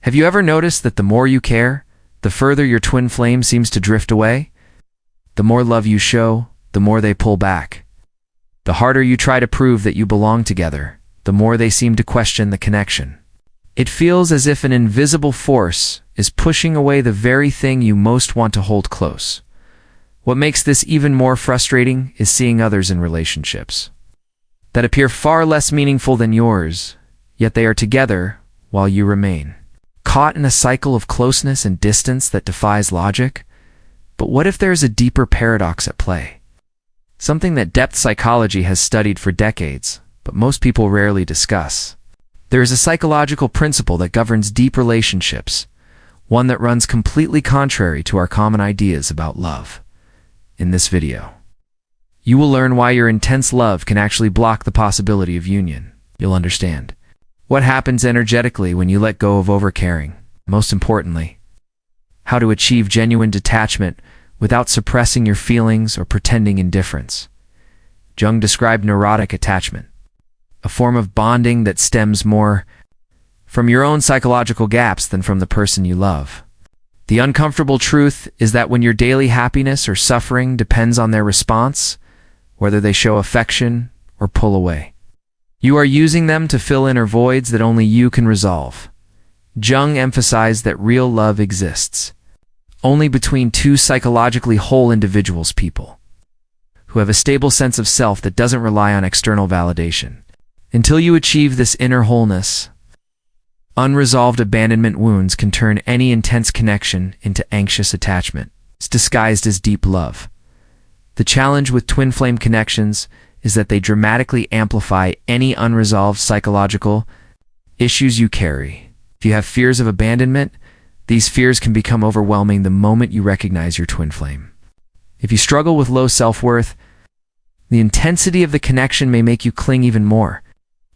Have you ever noticed that the more you care, the further your twin flame seems to drift away? The more love you show, the more they pull back. The harder you try to prove that you belong together, the more they seem to question the connection. It feels as if an invisible force is pushing away the very thing you most want to hold close. What makes this even more frustrating is seeing others in relationships that appear far less meaningful than yours, yet they are together while you remain. Caught in a cycle of closeness and distance that defies logic? But what if there's a deeper paradox at play? Something that depth psychology has studied for decades, but most people rarely discuss. There is a psychological principle that governs deep relationships, one that runs completely contrary to our common ideas about love. In this video, you will learn why your intense love can actually block the possibility of union. You'll understand what happens energetically when you let go of overcaring. Most importantly, how to achieve genuine detachment without suppressing your feelings or pretending indifference. Jung described neurotic attachment, a form of bonding that stems more from your own psychological gaps than from the person you love. The uncomfortable truth is that when your daily happiness or suffering depends on their response, whether they show affection or pull away, you are using them to fill inner voids that only you can resolve. Jung emphasized that real love exists only between two psychologically whole individuals, people who have a stable sense of self that doesn't rely on external validation. Until you achieve this inner wholeness, unresolved abandonment wounds can turn any intense connection into anxious attachment. It's disguised as deep love. The challenge with twin flame connections is that they dramatically amplify any unresolved psychological issues you carry. If you have fears of abandonment, these fears can become overwhelming the moment you recognize your twin flame. If you struggle with low self-worth, the intensity of the connection may make you cling even more,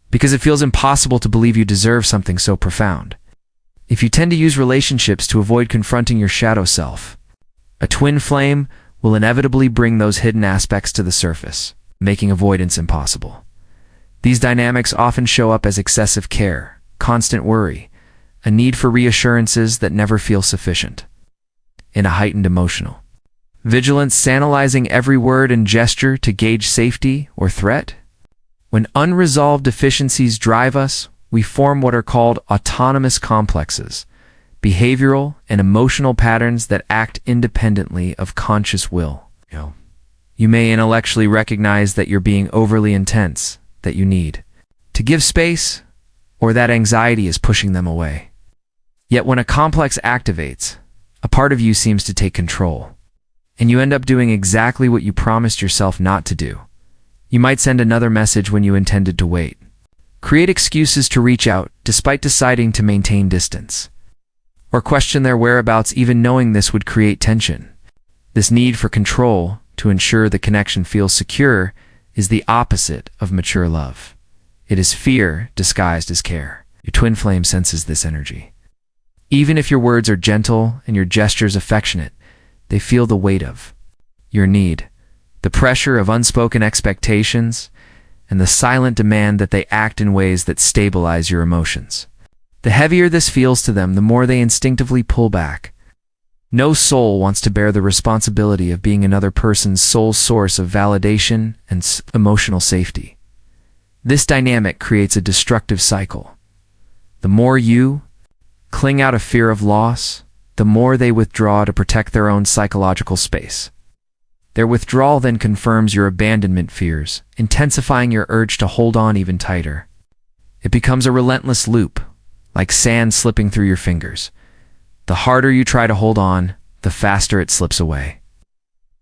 because it feels impossible to believe you deserve something so profound. If you tend to use relationships to avoid confronting your shadow self, a twin flame will inevitably bring those hidden aspects to the surface, making avoidance impossible. These dynamics often show up as excessive care, constant worry, a need for reassurances that never feel sufficient, and a heightened emotional vigilance, analyzing every word and gesture to gauge safety or threat. When unresolved deficiencies drive us, we form what are called autonomous complexes, behavioral and emotional patterns that act independently of conscious will. You may intellectually recognize that you're being overly intense, that you need to give space, or that anxiety is pushing them away. Yet when a complex activates, a part of you seems to take control, and you end up doing exactly what you promised yourself not to do. You might send another message when you intended to wait, create excuses to reach out despite deciding to maintain distance, or question their whereabouts even knowing this would create tension. This need for control to ensure the connection feels secure is the opposite of mature love. It is fear disguised as care. Your twin flame senses this energy. Even if your words are gentle and your gestures affectionate, they feel the weight of your need, the pressure of unspoken expectations, and the silent demand that they act in ways that stabilize your emotions. The heavier this feels to them, the more they instinctively pull back. No soul wants to bear the responsibility of being another person's sole source of validation and emotional safety. This dynamic creates a destructive cycle. The more you cling out of fear of loss, the more they withdraw to protect their own psychological space. Their withdrawal then confirms your abandonment fears, intensifying your urge to hold on even tighter. It becomes a relentless loop, like sand slipping through your fingers. The harder you try to hold on, the faster it slips away.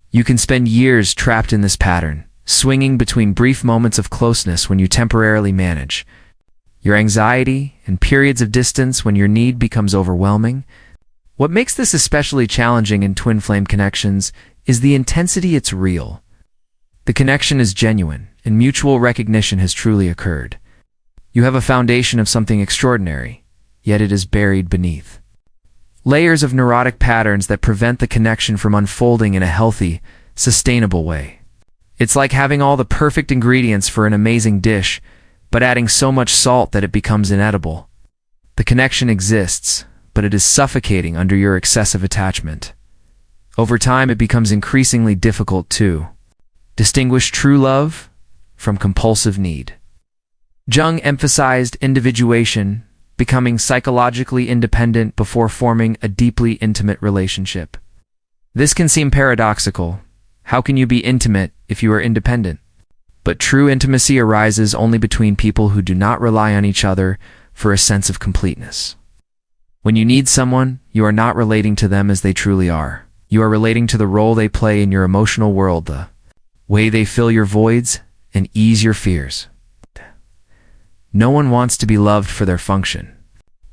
You can spend years trapped in this pattern, swinging between brief moments of closeness when you temporarily manage your anxiety and periods of distance when your need becomes overwhelming. What makes this especially challenging in twin flame connections is the intensity. It's real. The connection is genuine, and mutual recognition has truly occurred. You have a foundation of something extraordinary, yet it is buried beneath layers of neurotic patterns that prevent the connection from unfolding in a healthy, sustainable way. It's like having all the perfect ingredients for an amazing dish, but adding so much salt that it becomes inedible. The connection exists, but it is suffocating under your excessive attachment. Over time, it becomes increasingly difficult to distinguish true love from compulsive need. Jung emphasized individuation, becoming psychologically independent before forming a deeply intimate relationship. This can seem paradoxical. How can you be intimate if you are independent? But true intimacy arises only between people who do not rely on each other for a sense of completeness. When you need someone, you are not relating to them as they truly are. You are relating to the role they play in your emotional world, the way they fill your voids and ease your fears. No one wants to be loved for their function.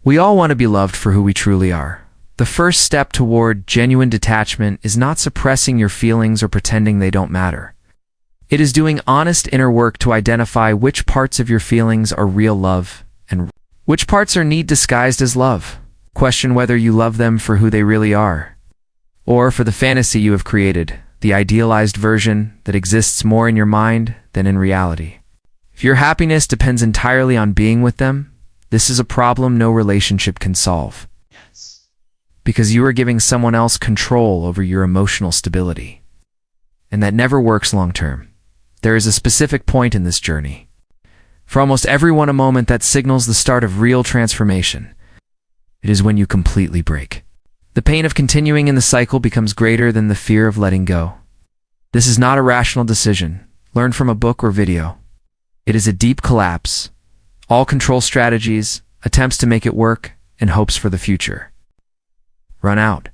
We all want to be loved for who we truly are. The first step toward genuine detachment is not suppressing your feelings or pretending they don't matter. It is doing honest inner work to identify which parts of your feelings are real love and which parts are need disguised as love. Question whether you love them for who they really are, or for the fantasy you have created, the idealized version that exists more in your mind than in reality. If your happiness depends entirely on being with them, this is a problem no relationship can solve. Yes. Because you are giving someone else control over your emotional stability. And that never works long term. There is a specific point in this journey. For almost everyone, a moment that signals the start of real transformation. It is when you completely break. The pain of continuing in the cycle becomes greater than the fear of letting go. This is not a rational decision, learned from a book or video. It is a deep collapse. All control strategies, attempts to make it work, and hopes for the future run out.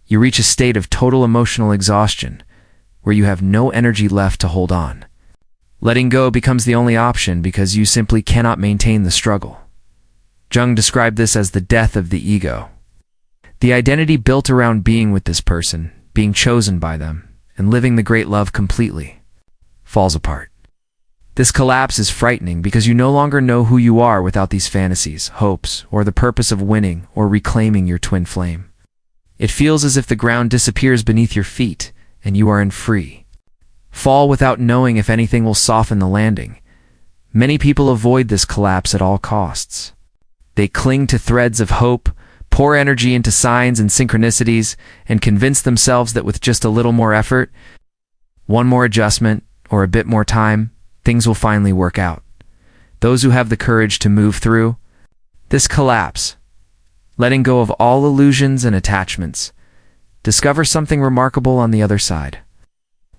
You reach a state of total emotional exhaustion, where you have no energy left to hold on. Letting go becomes the only option because you simply cannot maintain the struggle. Jung described this as the death of the ego. The identity built around being with this person, being chosen by them, and living the great love completely, falls apart. This collapse is frightening because you no longer know who you are without these fantasies, hopes, or the purpose of winning or reclaiming your twin flame. It feels as if the ground disappears beneath your feet and you are in free fall without knowing if anything will soften the landing. Many people avoid this collapse at all costs. They cling to threads of hope, pour energy into signs and synchronicities, and convince themselves that with just a little more effort, one more adjustment, or a bit more time, things will finally work out. Those who have the courage to move through this collapse, letting go of all illusions and attachments, discover something remarkable on the other side.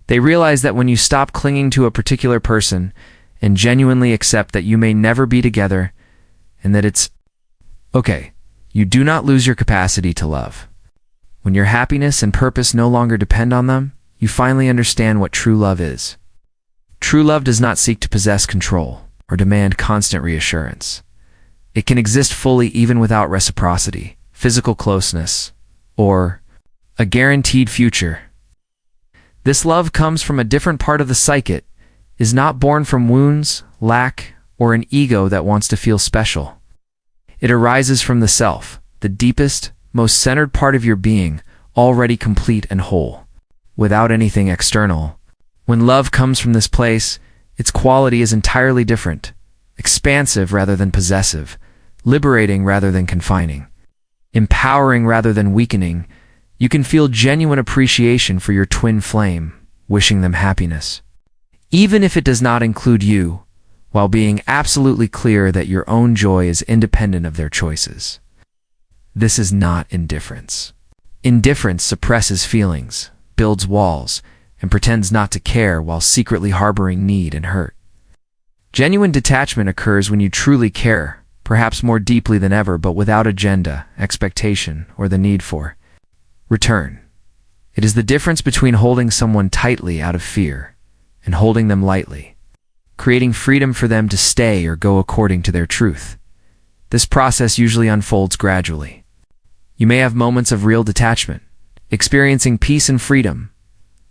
They realize that when you stop clinging to a particular person and genuinely accept that you may never be together and that it's okay, you do not lose your capacity to love. When your happiness and purpose no longer depend on them, you finally understand what true love is. True love does not seek to possess control or demand constant reassurance. It can exist fully even without reciprocity, physical closeness, or a guaranteed future. This love comes from a different part of the psyche, is not born from wounds, lack, or an ego that wants to feel special. It arises from the self, the deepest, most centered part of your being, already complete and whole, without anything external. When love comes from this place, its quality is entirely different, expansive rather than possessive, liberating rather than confining, empowering rather than weakening. You can feel genuine appreciation for your twin flame, wishing them happiness, even if it does not include you, while being absolutely clear that your own joy is independent of their choices. This is not indifference. Indifference suppresses feelings, builds walls, and pretends not to care while secretly harboring need and hurt. Genuine detachment occurs when you truly care, perhaps more deeply than ever, but without agenda, expectation, or the need for return. It is the difference between holding someone tightly out of fear and holding them lightly, creating freedom for them to stay or go according to their truth. This process usually unfolds gradually. You may have moments of real detachment, experiencing peace and freedom,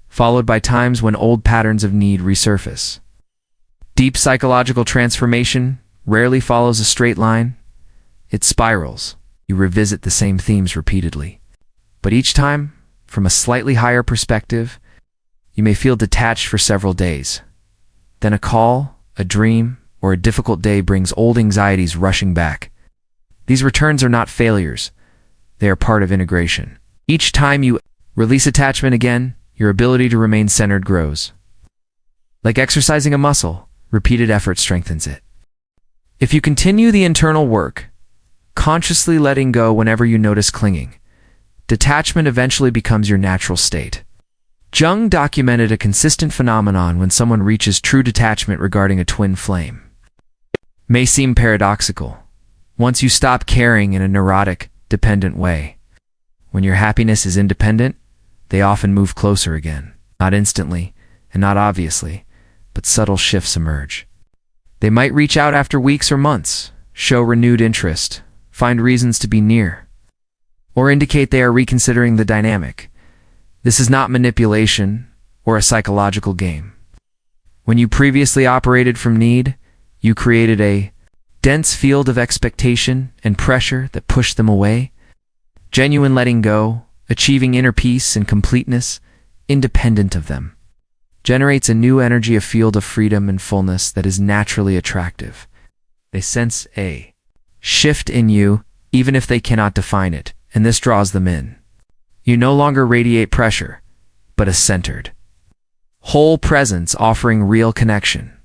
followed by times when old patterns of need resurface. Deep psychological transformation rarely follows a straight line. It spirals. You revisit the same themes repeatedly. But each time, from a slightly higher perspective, you may feel detached for several days. Then a call, a dream, or a difficult day brings old anxieties rushing back. These returns are not failures. They are part of integration. Each time you release attachment again, your ability to remain centered grows. Like exercising a muscle, repeated effort strengthens it. If you continue the internal work, consciously letting go whenever you notice clinging, detachment eventually becomes your natural state. Jung documented a consistent phenomenon when someone reaches true detachment regarding a twin flame. May seem paradoxical. Once you stop caring in a neurotic, dependent way, when your happiness is independent, they often move closer again. Not instantly, and not obviously, but subtle shifts emerge. They might reach out after weeks or months, show renewed interest, find reasons to be near, or indicate they are reconsidering the dynamic. This is not manipulation or a psychological game. When you previously operated from need, you created a dense field of expectation and pressure that pushed them away. Genuine letting go, achieving inner peace and completeness, independent of them, generates a new energy, a field of freedom and fullness that is naturally attractive. They sense a shift in you, even if they cannot define it, and this draws them in. You no longer radiate pressure, but a centered, whole presence offering real connection.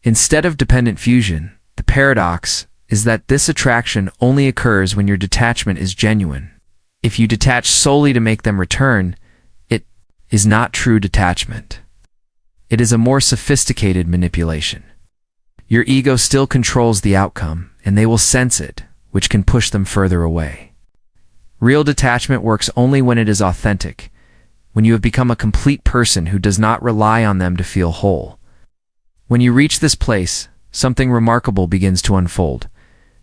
Instead of dependent fusion, the paradox is that this attraction only occurs when your detachment is genuine. If you detach solely to make them return, it is not true detachment. It is a more sophisticated manipulation. Your ego still controls the outcome, and they will sense it, which can push them further away. Real detachment works only when it is authentic, when you have become a complete person who does not rely on them to feel whole. When you reach this place, something remarkable begins to unfold.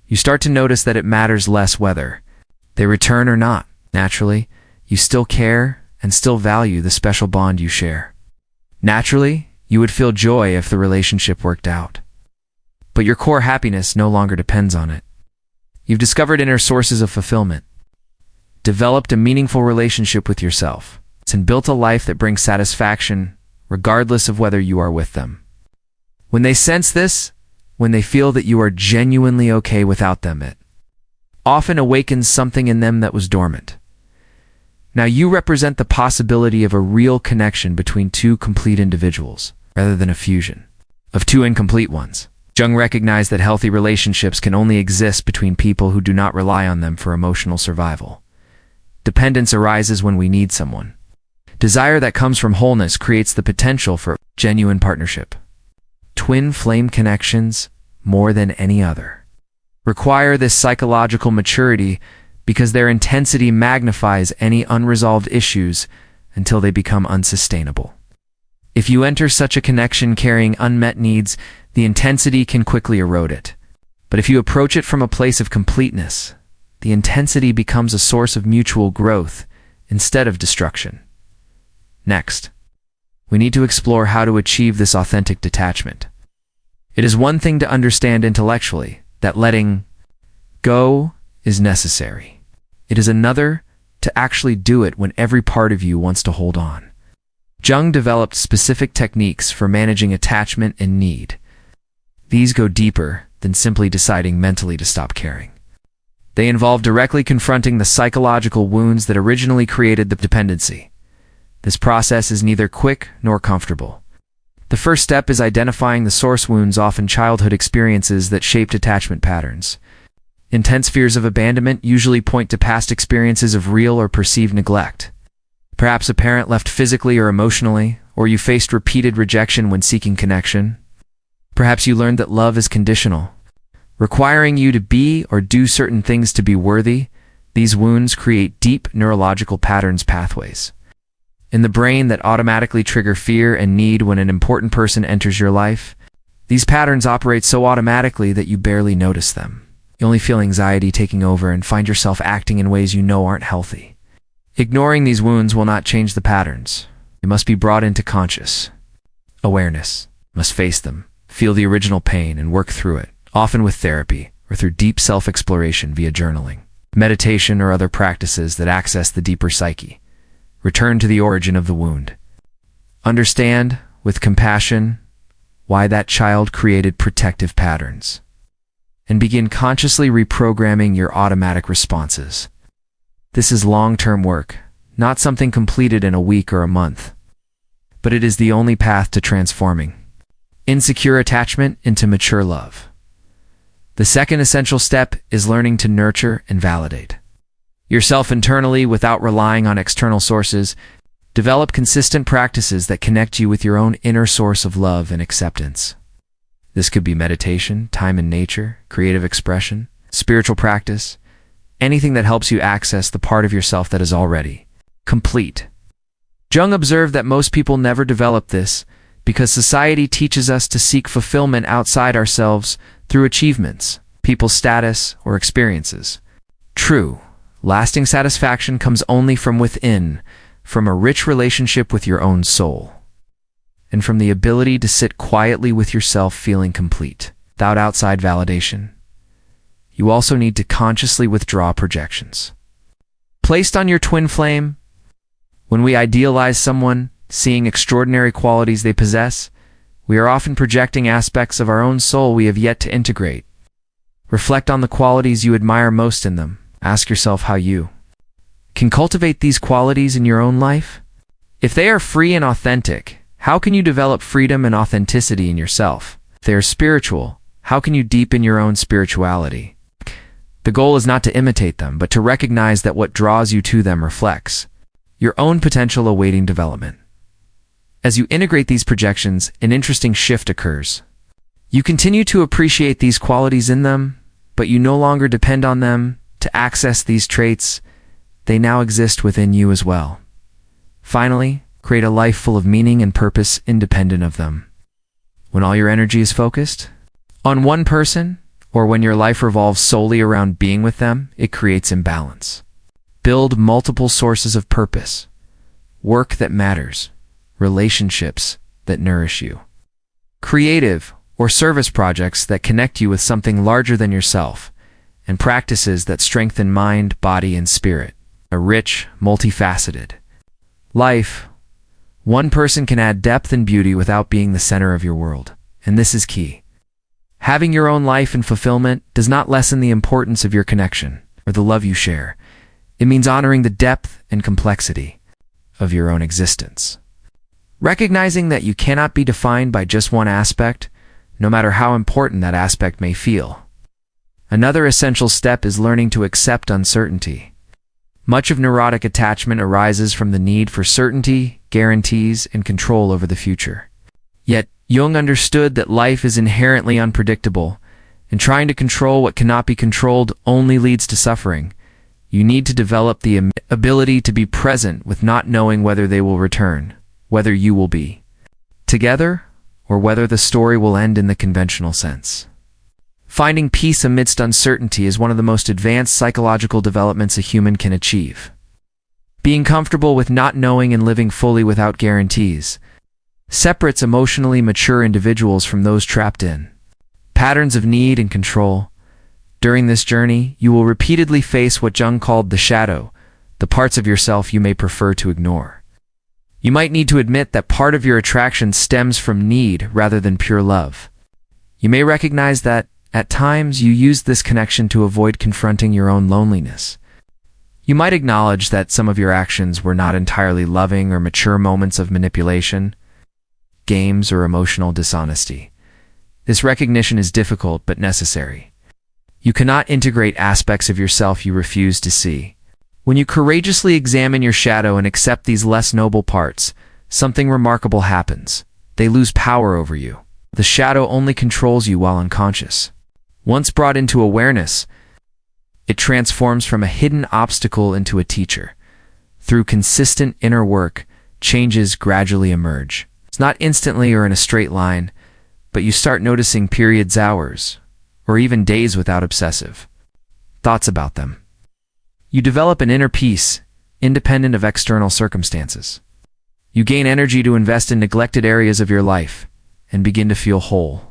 You start to notice that it matters less whether they return or not. Naturally, you still care and still value the special bond you share. Naturally, you would feel joy if the relationship worked out. But your core happiness no longer depends on it. You've discovered inner sources of fulfillment, developed a meaningful relationship with yourself, and built a life that brings satisfaction regardless of whether you are with them. When they sense this, when they feel that you are genuinely okay without them, it often awakens something in them that was dormant. Now you represent the possibility of a real connection between two complete individuals, rather than a fusion of two incomplete ones. Jung recognized that healthy relationships can only exist between people who do not rely on them for emotional survival. Dependence arises when we need someone. Desire that comes from wholeness creates the potential for genuine partnership. Twin flame connections, more than any other, require this psychological maturity because their intensity magnifies any unresolved issues until they become unsustainable. If you enter such a connection carrying unmet needs, the intensity can quickly erode it. But if you approach it from a place of completeness, the intensity becomes a source of mutual growth instead of destruction. Next, we need to explore how to achieve this authentic detachment. It is one thing to understand intellectually that letting go is necessary. It is another to actually do it when every part of you wants to hold on. Jung developed specific techniques for managing attachment and need. These go deeper than simply deciding mentally to stop caring. They involve directly confronting the psychological wounds that originally created the dependency. This process is neither quick nor comfortable. The first step is identifying the source wounds, often childhood experiences that shaped attachment patterns. Intense fears of abandonment usually point to past experiences of real or perceived neglect. Perhaps a parent left physically or emotionally, or you faced repeated rejection when seeking connection. Perhaps you learned that love is conditional, requiring you to be or do certain things to be worthy. These wounds create deep neurological patterns pathways in the brain that automatically trigger fear and need when an important person enters your life. These patterns operate so automatically that you barely notice them. You only feel anxiety taking over and find yourself acting in ways you know aren't healthy. Ignoring these wounds will not change the patterns. They must be brought into conscious awareness. You must face them, feel the original pain, and work through it, often with therapy or through deep self-exploration via journaling, meditation, or other practices that access the deeper psyche. Return to the origin of the wound. Understand, with compassion, why that child created protective patterns, and begin consciously reprogramming your automatic responses. This is long-term work, not something completed in a week or a month. But it is the only path to transforming insecure attachment into mature love. The second essential step is learning to nurture and validate yourself internally without relying on external sources. Develop consistent practices that connect you with your own inner source of love and acceptance. This could be meditation, time in nature, creative expression, spiritual practice, anything that helps you access the part of yourself that is already complete. Jung observed that most people never develop this because society teaches us to seek fulfillment outside ourselves through achievements, people's status, or experiences. True, lasting satisfaction comes only from within, from a rich relationship with your own soul, and from the ability to sit quietly with yourself feeling complete, without outside validation. You also need to consciously withdraw projections placed on your twin flame. When we idealize someone, seeing extraordinary qualities they possess, we are often projecting aspects of our own soul we have yet to integrate. Reflect on the qualities you admire most in them. Ask yourself how you can cultivate these qualities in your own life. If they are free and authentic, how can you develop freedom and authenticity in yourself? If they are spiritual, how can you deepen your own spirituality? The goal is not to imitate them, but to recognize that what draws you to them reflects your own potential awaiting development. As you integrate these projections, an interesting shift occurs. You continue to appreciate these qualities in them, but you no longer depend on them to access these traits. They now exist within you as well. Finally, create a life full of meaning and purpose independent of them. When all your energy is focused on one person, or when your life revolves solely around being with them, it creates imbalance. Build multiple sources of purpose, work that matters, relationships that nourish you, creative or service projects that connect you with something larger than yourself, and practices that strengthen mind, body, and spirit. A rich, multifaceted life. One person can add depth and beauty without being the center of your world, and this is key. Having your own life and fulfillment does not lessen the importance of your connection or the love you share. It means honoring the depth and complexity of your own existence. Recognizing that you cannot be defined by just one aspect, no matter how important that aspect may feel. Another essential step is learning to accept uncertainty. Much of neurotic attachment arises from the need for certainty, guarantees, and control over the future. Yet, Jung understood that life is inherently unpredictable, and trying to control what cannot be controlled only leads to suffering. You need to develop the ability to be present with not knowing whether they will return, whether you will be together, or whether the story will end in the conventional sense. Finding peace amidst uncertainty is one of the most advanced psychological developments a human can achieve. Being comfortable with not knowing and living fully without guarantees separates emotionally mature individuals from those trapped in patterns of need and control. During this journey, you will repeatedly face what Jung called the shadow, the parts of yourself you may prefer to ignore. You might need to admit that part of your attraction stems from need rather than pure love. You may recognize that, at times, you use this connection to avoid confronting your own loneliness. You might acknowledge that some of your actions were not entirely loving or mature moments of manipulation, games, or emotional dishonesty. This recognition is difficult but necessary. You cannot integrate aspects of yourself you refuse to see. When you courageously examine your shadow and accept these less noble parts, something remarkable happens. They lose power over you. The shadow only controls you while unconscious. Once brought into awareness, it transforms from a hidden obstacle into a teacher. Through consistent inner work, changes gradually emerge. It's not instantly or in a straight line, but you start noticing periods, hours, or even days without obsessive thoughts about them. You develop an inner peace, independent of external circumstances. You gain energy to invest in neglected areas of your life and begin to feel whole.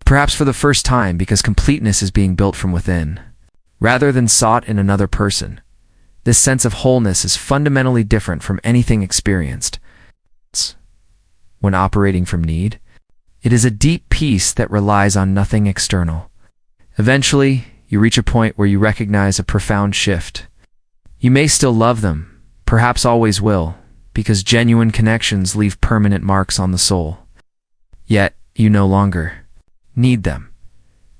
Perhaps for the first time, because completeness is being built from within, rather than sought in another person. This sense of wholeness is fundamentally different from anything experienced when operating from need. It is a deep peace that relies on nothing external. Eventually, you reach a point where you recognize a profound shift. You may still love them, perhaps always will, because genuine connections leave permanent marks on the soul. Yet, you no longer need them.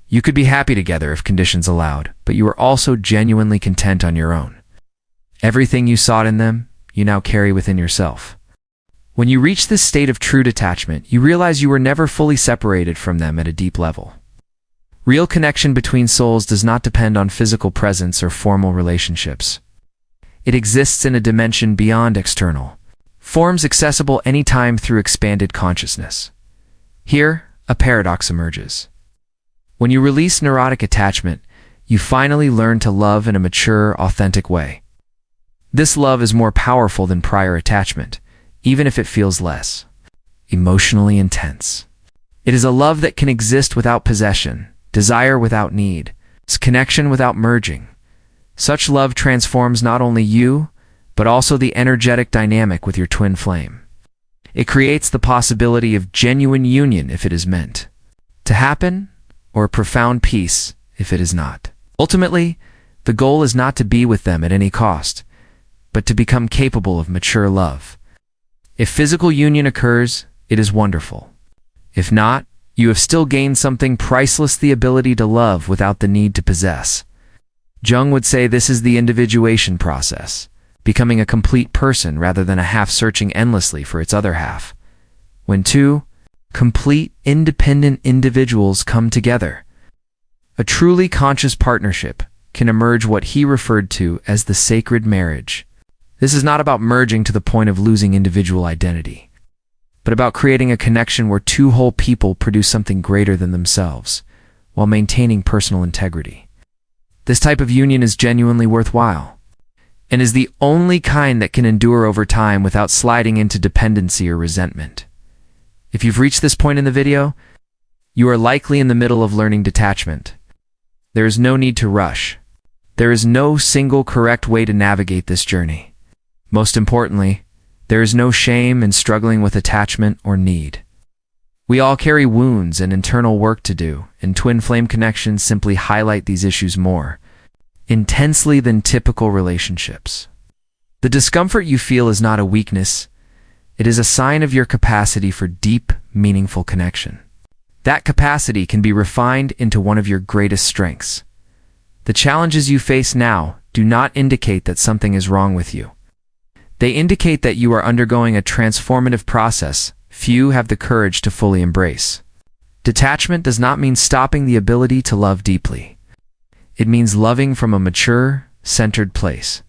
You could be happy together if conditions allowed, but you are also genuinely content on your own. Everything you sought in them, you now carry within yourself. When you reach this state of true detachment, you realize you were never fully separated from them at a deep level. Real connection between souls does not depend on physical presence or formal relationships. It exists in a dimension beyond external, forms accessible anytime through expanded consciousness. Here, a paradox emerges. When you release neurotic attachment, you finally learn to love in a mature, authentic way. This love is more powerful than prior attachment, even if it feels less emotionally intense. It is a love that can exist without possession, desire without need, connection without merging. Such love transforms not only you, but also the energetic dynamic with your twin flame. It creates the possibility of genuine union if it is meant to happen, or profound peace if it is not. Ultimately, the goal is not to be with them at any cost, but to become capable of mature love. If physical union occurs, it is wonderful. If not, you have still gained something priceless: the ability to love without the need to possess. Jung would say this is the individuation process, becoming a complete person rather than a half searching endlessly for its other half. When two complete, independent individuals come together, a truly conscious partnership can emerge, what he referred to as the sacred marriage. This is not about merging to the point of losing individual identity, but about creating a connection where two whole people produce something greater than themselves, while maintaining personal integrity. This type of union is genuinely worthwhile, and is the only kind that can endure over time without sliding into dependency or resentment. If you've reached this point in the video, you are likely in the middle of learning detachment. There is no need to rush. There is no single correct way to navigate this journey. Most importantly, there is no shame in struggling with attachment or need. We all carry wounds and internal work to do, and twin flame connections simply highlight these issues more intensely than typical relationships. The discomfort you feel is not a weakness. It is a sign of your capacity for deep, meaningful connection. That capacity can be refined into one of your greatest strengths. The challenges you face now do not indicate that something is wrong with you. They indicate that you are undergoing a transformative process few have the courage to fully embrace. Detachment does not mean stopping the ability to love deeply. It means loving from a mature, centered place.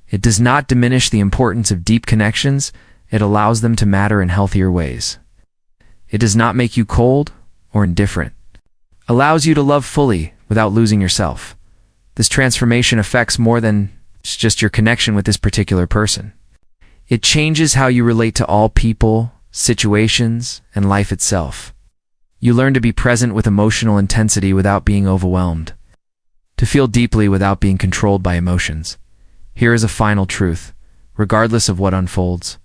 It does not diminish the importance of deep connections. It allows them to matter in healthier ways. It does not make you cold or indifferent. It allows you to love fully without losing yourself. This transformation affects more than just your connection with this particular person. It changes how you relate to all people, situations, and life itself. You learn to be present with emotional intensity without being overwhelmed, to feel deeply without being controlled by emotions. Here is a final truth, regardless of what unfolds.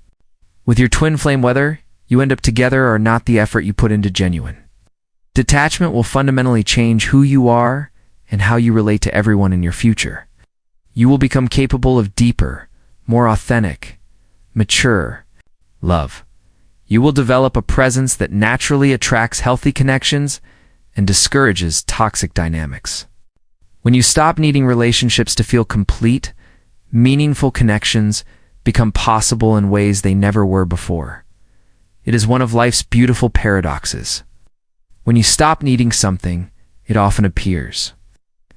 With your twin flame, whether you end up together or not, the effort you put into genuine detachment will fundamentally change who you are and how you relate to everyone in your future. You will become capable of deeper, more authentic, mature love. You will develop a presence that naturally attracts healthy connections and discourages toxic dynamics. When you stop needing relationships to feel complete, meaningful connections become possible in ways they never were before. It is one of life's beautiful paradoxes. When you stop needing something, it often appears.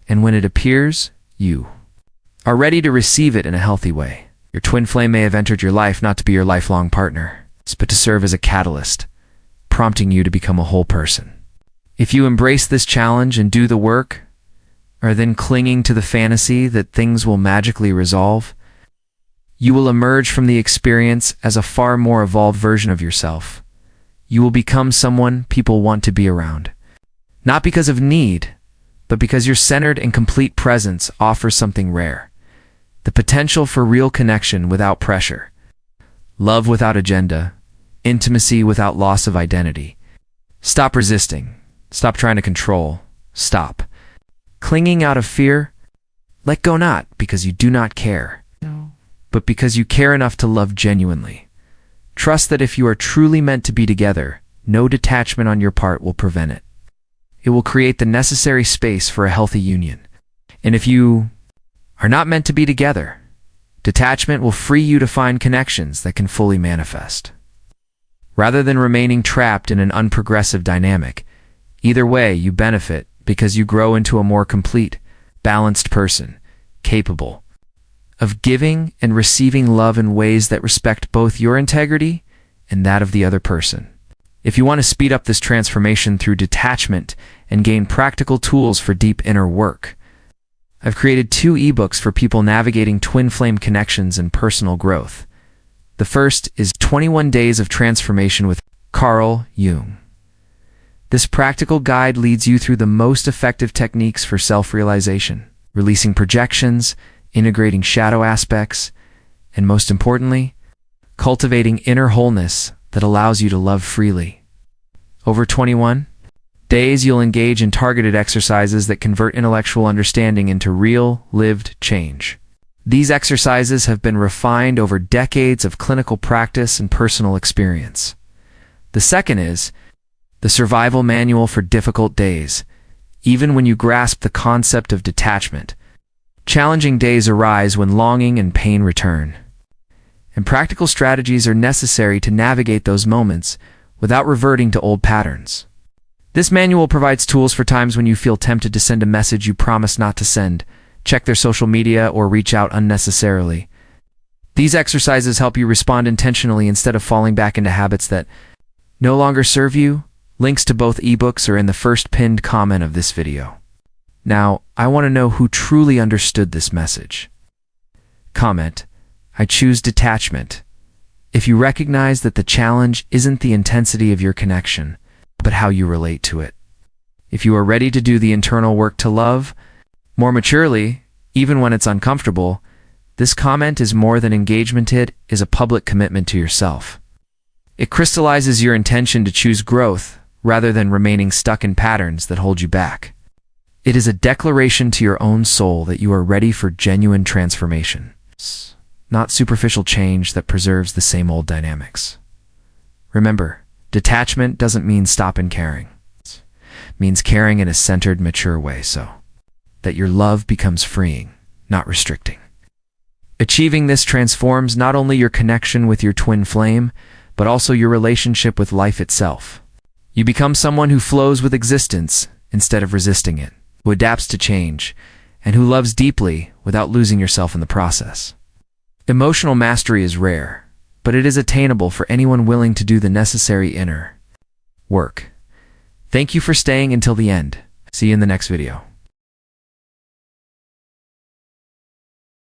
And when it appears, you are ready to receive it in a healthy way. Your twin flame may have entered your life not to be your lifelong partner, but to serve as a catalyst, prompting you to become a whole person. If you embrace this challenge and do the work, or then clinging to the fantasy that things will magically resolve, you will emerge from the experience as a far more evolved version of yourself. You will become someone people want to be around, not because of need, but because your centered and complete presence offers something rare: the potential for real connection without pressure, love without agenda, intimacy without loss of identity. Stop resisting. Stop trying to control. Stop clinging out of fear. Let go not because you do not care, but because you care enough to love genuinely. Trust that if you are truly meant to be together, no detachment on your part will prevent it. It will create the necessary space for a healthy union. And if you are not meant to be together, detachment will free you to find connections that can fully manifest. Rather than remaining trapped in an unprogressive dynamic, either way you benefit because you grow into a more complete, balanced person, capable of giving and receiving love in ways that respect both your integrity and that of the other person. If you want to speed up this transformation through detachment and gain practical tools for deep inner work, I've created 2 ebooks for people navigating twin flame connections and personal growth. The first is 21 Days of Transformation with Carl Jung. This practical guide leads you through the most effective techniques for self-realization, releasing projections, integrating shadow aspects, and most importantly, cultivating inner wholeness that allows you to love freely. Over 21 days, you'll engage in targeted exercises that convert intellectual understanding into real, lived change. These exercises have been refined over decades of clinical practice and personal experience. The second is the Survival Manual for Difficult Days. Even when you grasp the concept of detachment, challenging days arise when longing and pain return. And practical strategies are necessary to navigate those moments without reverting to old patterns. This manual provides tools for times when you feel tempted to send a message you promised not to send, check their social media, or reach out unnecessarily. These exercises help you respond intentionally instead of falling back into habits that no longer serve you. Links to both ebooks are in the first pinned comment of this video. Now, I want to know who truly understood this message. Comment, I choose detachment. If you recognize that the challenge isn't the intensity of your connection, but how you relate to it. If you are ready to do the internal work to love more maturely, even when it's uncomfortable, this comment is more than engagement. It is a public commitment to yourself. It crystallizes your intention to choose growth rather than remaining stuck in patterns that hold you back. It is a declaration to your own soul that you are ready for genuine transformation, not superficial change that preserves the same old dynamics. Remember, detachment doesn't mean stopping caring. It means caring in a centered, mature way so that your love becomes freeing, not restricting. Achieving this transforms not only your connection with your twin flame, but also your relationship with life itself. You become someone who flows with existence instead of resisting it, who adapts to change, and who loves deeply without losing yourself in the process. Emotional mastery is rare, but it is attainable for anyone willing to do the necessary inner work. Thank you for staying until the end. See you in the next video.